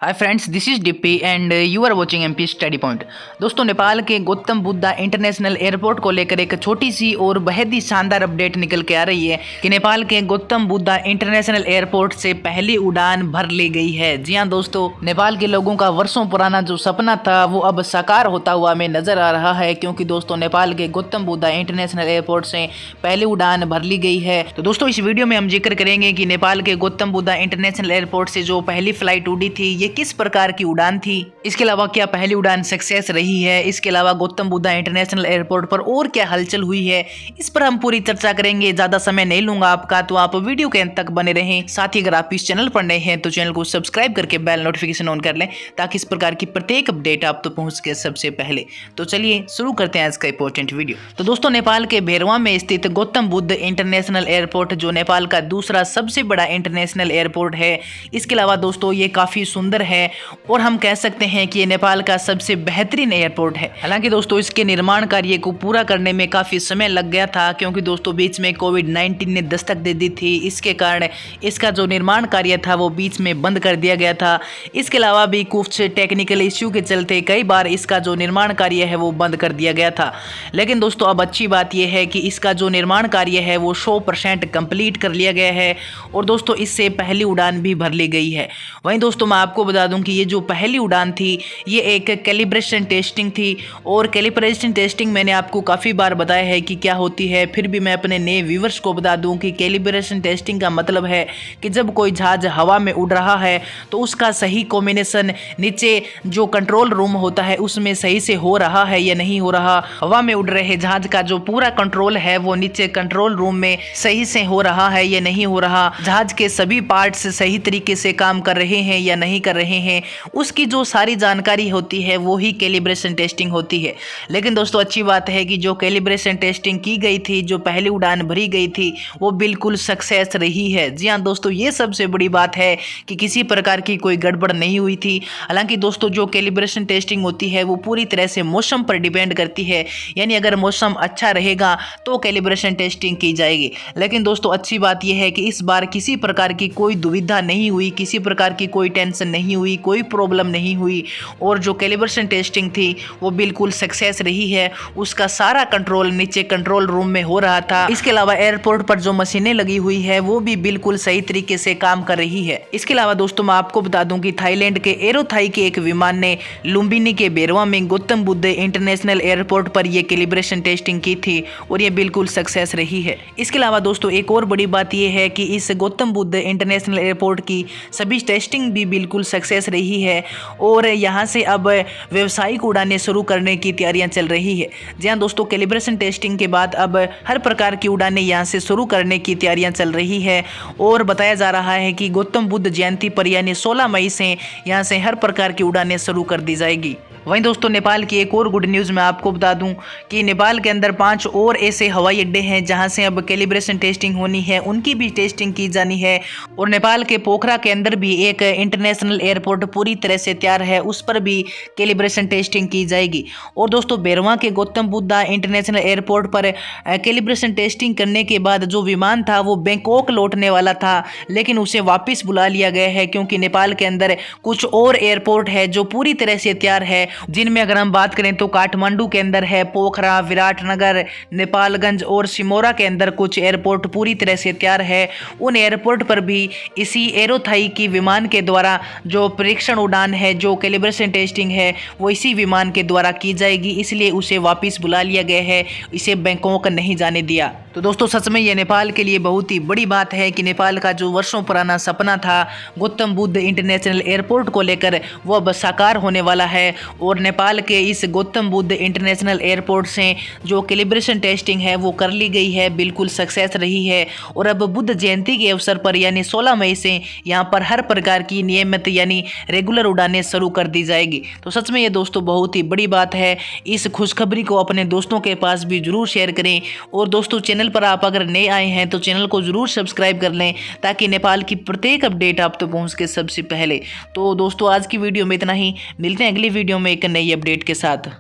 Hi friends, this is Dippy and you are watching MP study point. दोस्तों, नेपाल के Gautam Buddha international airport को लेकर एक छोटी सी और बेहद ही शानदार अपडेट निकल के आ रही है कि नेपाल के गौतम बुद्धा इंटरनेशनल एयरपोर्ट से पहली उड़ान भर ली गई है। जी हाँ दोस्तों, नेपाल के लोगों का वर्षों पुराना जो सपना था वो अब साकार होता हुआ हमें नजर आ रहा है, क्योंकि दोस्तों नेपाल के गौतम बुद्धा इंटरनेशनल एयरपोर्ट से पहली उड़ान भर ली गई है। तो दोस्तों, इस वीडियो में हम जिक्र करेंगे कि नेपाल के गौतम बुद्धा इंटरनेशनल एयरपोर्ट से जो पहली फ्लाइट उड़ी थी ये किस प्रकार की उड़ान थी। इसके अलावा क्या पहली उड़ान सक्सेस रही है। इसके अलावा गौतम बुद्धा इंटरनेशनल एयरपोर्ट पर और क्या हलचल हुई है, इस पर हम पूरी चर्चा करेंगे। ज्यादा समय नहीं लूंगा आपका, तो आप वीडियो के अंत तक बने रहें। साथ ही अगर आप इस चैनल पर नए हैं तो चैनल को सब्सक्राइब करके बेल नोटिफिकेशन ऑन कर लें, ताकि इस प्रकार की प्रत्येक अपडेट आप तो पहुंच के सबसे पहले। तो चलिए शुरू करते हैं आज का इंपॉर्टेंट वीडियो। तो दोस्तों, नेपाल के भेरवा में स्थित गौतम बुद्ध इंटरनेशनल एयरपोर्ट जो नेपाल का दूसरा सबसे बड़ा इंटरनेशनल एयरपोर्ट है। इसके अलावा दोस्तों ये काफी सुंदर है और हम कह सकते हैं कि ये नेपाल का सबसे बेहतरीन एयरपोर्ट है। हालांकि दोस्तों इसके निर्माण कार्य को पूरा करने में काफ़ी समय लग गया था, क्योंकि दोस्तों बीच में कोविड-19 ने दस्तक दे दी थी। इसके कारण इसका जो निर्माण कार्य था वो बीच में बंद कर दिया गया था। इसके अलावा भी कुछ टेक्निकल इश्यू के चलते कई बार इसका जो निर्माण कार्य है वो बंद कर दिया गया था। लेकिन दोस्तों अब अच्छी बात यह है कि इसका जो निर्माण कार्य है वो 100% कंप्लीट कर लिया गया है और दोस्तों इससे पहली उड़ान भी भर ली गई है। वहीं दोस्तों मैं आपको बता दूं कि ये जो पहली उड़ान थी ये एक कैलिब्रेशन टेस्टिंग थी, और कैलिब्रेशन टेस्टिंग मैंने आपको काफ़ी बार बताया है कि क्या होती है। फिर भी मैं अपने नए व्यूवर्स को बता दूं कि कैलिब्रेशन टेस्टिंग का मतलब है कि जब कोई जहाज हवा में उड़ रहा है तो उसका सही कॉम्बिनेशन नीचे जो कंट्रोल रूम होता है उसमें सही से हो रहा है या नहीं हो रहा। हवा में उड़ रहे जहाज का जो पूरा कंट्रोल है वो नीचे कंट्रोल रूम में सही से हो रहा है या नहीं हो रहा। जहाज के सभी पार्ट्स सही तरीके से काम कर रहे हैं या नहीं कर रहे हैं, उसकी जो सारी जानकारी होती है वो ही कैलिब्रेशन टेस्टिंग होती है। लेकिन दोस्तों अच्छी बात है कि जो कैलिब्रेशन टेस्टिंग की गई थी, जो पहली उड़ान भरी गई थी, वो बिल्कुल सक्सेस रही है। जी हाँ दोस्तों, ये सबसे बड़ी बात है कि किसी प्रकार की कोई गड़बड़ नहीं हुई थी। हालांकि दोस्तों जो कैलिब्रेशन टेस्टिंग होती है वो पूरी तरह से मौसम पर डिपेंड करती है, यानी अगर मौसम अच्छा रहेगा तो कैलिब्रेशन टेस्टिंग की जाएगी। लेकिन दोस्तों अच्छी बात यह है कि इस बार किसी प्रकार की कोई दुविधा नहीं हुई, किसी प्रकार की कोई टेंशन नहीं हुई, कोई प्रॉब्लम नहीं हुई, और जो कैलिब्रेशन टेस्टिंग थी वो बिल्कुल सक्सेस रही है। उसका सारा कंट्रोल नीचे कंट्रोल रूम में हो रहा था। इसके अलावा एयरपोर्ट पर जो मशीनें लगी हुई है वो भी बिल्कुल सही तरीके से काम कर रही है। इसके अलावा दोस्तों मैं आपको बता दूं कि थाईलैंड के एरोथाई के एक विमान ने लुम्बिनी के भेरवा में गौतम बुद्ध इंटरनेशनल एयरपोर्ट पर यह कैलिब्रेशन टेस्टिंग की थी और ये बिल्कुल सक्सेस रही है। इसके अलावा दोस्तों एक और बड़ी बात यह है कि इस गौतम बुद्ध इंटरनेशनल एयरपोर्ट की सभी टेस्टिंग भी बिल्कुल सक्सेस रही है और यहाँ से अब व्यावसायिक उड़ानें शुरू करने की तैयारियां चल रही है। जी हाँ दोस्तों, कैलिब्रेशन टेस्टिंग के बाद अब हर प्रकार की उड़ानें यहाँ से शुरू करने की तैयारियां चल रही है और बताया जा रहा है कि गौतम बुद्ध जयंती पर यानी 16 मई से यहाँ से हर प्रकार की उड़ानें शुरू कर दी जाएगी। वहीं दोस्तों नेपाल की एक और गुड न्यूज़ मैं आपको बता दूं कि नेपाल के अंदर 5 और ऐसे हवाई अड्डे हैं जहां से अब कैलिब्रेशन टेस्टिंग होनी है, उनकी भी टेस्टिंग की जानी है। और नेपाल के पोखरा के अंदर भी एक इंटरनेशनल एयरपोर्ट पूरी तरह से तैयार है, उस पर भी कैलिब्रेशन टेस्टिंग की जाएगी। और दोस्तों भेरवा के गौतम बुद्धा इंटरनेशनल एयरपोर्ट पर कैलिब्रेशन टेस्टिंग करने के बाद जो विमान था वो बैंकॉक लौटने वाला था, लेकिन उसे वापस बुला लिया गया है, क्योंकि नेपाल के अंदर कुछ और एयरपोर्ट है जो पूरी तरह से तैयार है, जिनमें अगर हम बात करें तो काठमांडू के अंदर है, पोखरा, विराटनगर, नेपालगंज और सिमोरा के अंदर कुछ एयरपोर्ट पूरी तरह से तैयार है। उन एयरपोर्ट पर भी इसी एरोथाई की विमान के द्वारा जो परीक्षण उड़ान है, जो कैलिब्रेशन टेस्टिंग है, वो इसी विमान के द्वारा की जाएगी, इसलिए उसे वापस बुला लिया गया है, इसे बैंकॉक नहीं जाने दिया। तो दोस्तों सच में ये नेपाल के लिए बहुत ही बड़ी बात है कि नेपाल का जो वर्षों पुराना सपना था गौतम बुद्ध इंटरनेशनल एयरपोर्ट को लेकर वो अब साकार होने वाला है। और नेपाल के इस गौतम बुद्ध इंटरनेशनल एयरपोर्ट से जो कैलिब्रेशन टेस्टिंग है वो कर ली गई है, बिल्कुल सक्सेस रही है। और अब बुद्ध जयंती के अवसर पर यानी 16 मई से यहाँ पर हर प्रकार की नियमित यानी रेगुलर उड़ानें शुरू कर दी जाएगी। तो सच में ये दोस्तों बहुत ही बड़ी बात है। इस खुशखबरी को अपने दोस्तों के पास भी जरूर शेयर करें। और दोस्तों चैनल पर आप अगर नए आए हैं तो चैनल को जरूर सब्सक्राइब कर लें, ताकि नेपाल की प्रत्येक अपडेट आप तक पहुँच के सबसे पहले। तो दोस्तों आज की वीडियो में इतना ही, मिलते हैं अगली वीडियो में एक नई अपडेट के साथ।